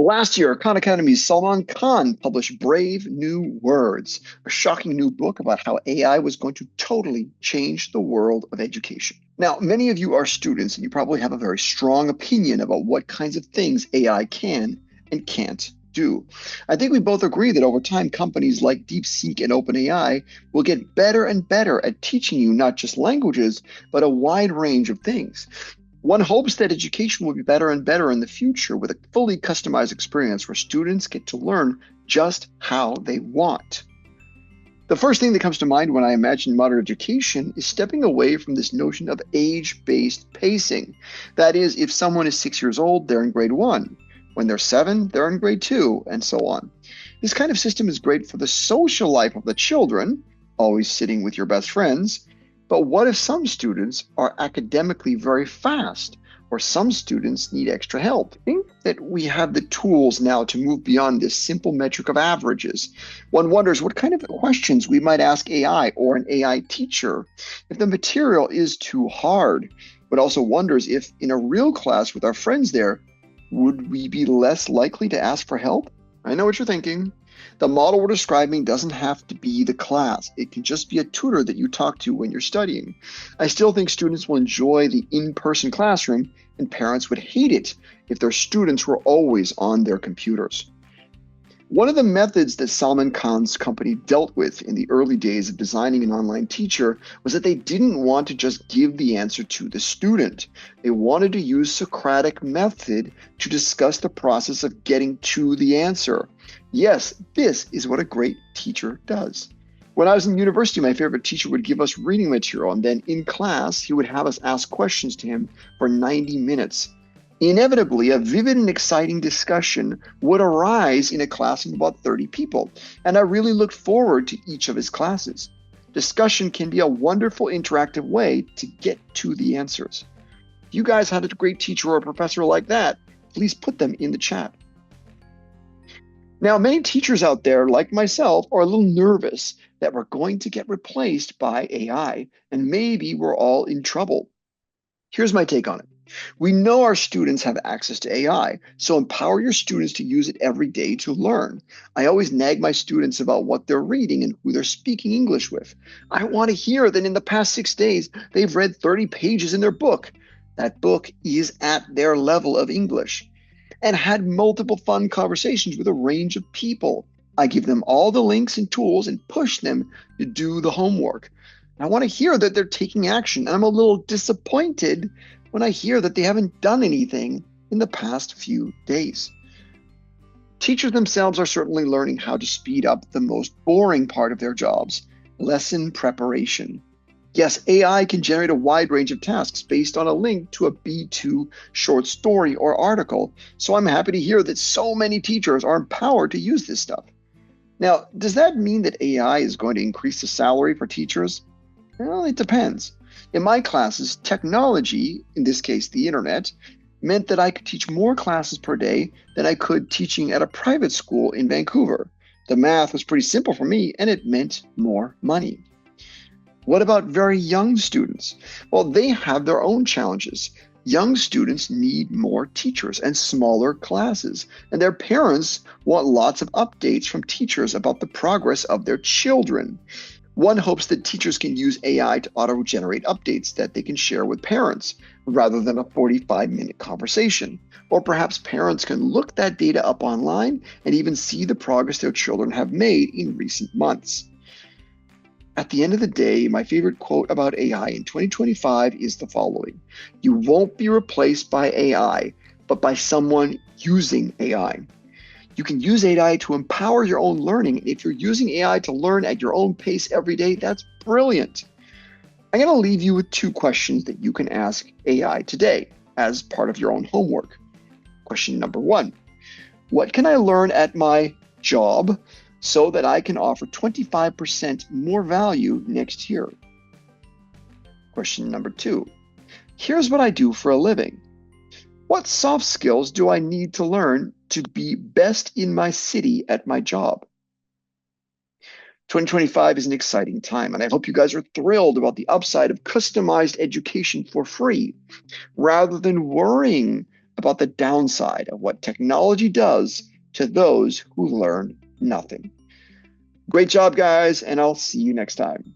Last year, Khan Academy's Salman Khan published Brave New Words, a shocking new book about how AI was going to totally change the world of education. Now, many of you are students, and you probably have a very strong opinion about what kinds of things AI can and can't do. I think we both agree that over time, companies like DeepSeek and OpenAI will get better and better at teaching you not just languages, but a wide range of things. One hopes that education will be better and better in the future with a fully customized experience where students get to learn just how they want. The first thing that comes to mind when I imagine modern education is stepping away from this notion of age-based pacing. That is, if someone is 6 years old, they're in grade 1. When they're 7, they're in grade 2, and so on. This kind of system is great for the social life of the children, always sitting with your best friends. But what if some students are academically very fast, or some students need extra help? I think that we have the tools now to move beyond this simple metric of averages. One wonders what kind of questions we might ask AI or an AI teacher if the material is too hard. But also wonders if in a real class with our friends there, would we be less likely to ask for help? I know what you're thinking. The model we're describing doesn't have to be the class. It can just be a tutor that you talk to when you're studying. I still think students will enjoy the in-person classroom, and parents would hate it if their students were always on their computers. One of the methods that Salman Khan's company dealt with in the early days of designing an online teacher was that they didn't want to just give the answer to the student. They wanted to use Socratic method to discuss the process of getting to the answer. Yes, this is what a great teacher does. When I was in university, my favorite teacher would give us reading material, and then in class, he would have us ask questions to him for 90 minutes. Inevitably, a vivid and exciting discussion would arise in a class of about 30 people, and I really looked forward to each of his classes. Discussion can be a wonderful interactive way to get to the answers. If you guys had a great teacher or a professor like that, please put them in the chat. Now, many teachers out there, like myself, are a little nervous that we're going to get replaced by AI, and maybe we're all in trouble. Here's my take on it. We know our students have access to AI, so empower your students to use it every day to learn. I always nag my students about what they're reading and who they're speaking English with. I want to hear that in the past 6 days, they've read 30 pages in their book. That book is at their level of English. And had multiple fun conversations with a range of people. I give them all the links and tools and push them to do the homework. I want to hear that they're taking action, and I'm a little disappointed when I hear that they haven't done anything in the past few days. Teachers themselves are certainly learning how to speed up the most boring part of their jobs, lesson preparation. Yes, AI can generate a wide range of tasks based on a link to a B2 short story or article, so I'm happy to hear that so many teachers are empowered to use this stuff. Now, does that mean that AI is going to increase the salary for teachers? Well, it depends. In my classes, technology, in this case the internet, meant that I could teach more classes per day than I could teaching at a private school in Vancouver. The math was pretty simple for me, and it meant more money. What about very young students? Well, they have their own challenges. Young students need more teachers and smaller classes, and their parents want lots of updates from teachers about the progress of their children. One hopes that teachers can use AI to auto-generate updates that they can share with parents, rather than a 45-minute conversation. Or perhaps parents can look that data up online and even see the progress their children have made in recent months. At the end of the day, my favorite quote about AI in 2025 is the following: "You won't be replaced by AI, but by someone using AI." You can use AI to empower your own learning. And if you're using AI to learn at your own pace every day, that's brilliant. I'm going to leave you with 2 questions that you can ask AI today as part of your own homework. Question number 1, what can I learn at my job so that I can offer 25% more value next year? Question number 2, here's what I do for a living. What soft skills do I need to learn to be best in my city at my job? 2025 is an exciting time, and I hope you guys are thrilled about the upside of customized education for free. Rather than worrying about the downside of what technology does to those who learn nothing. Great job, guys, and I'll see you next time.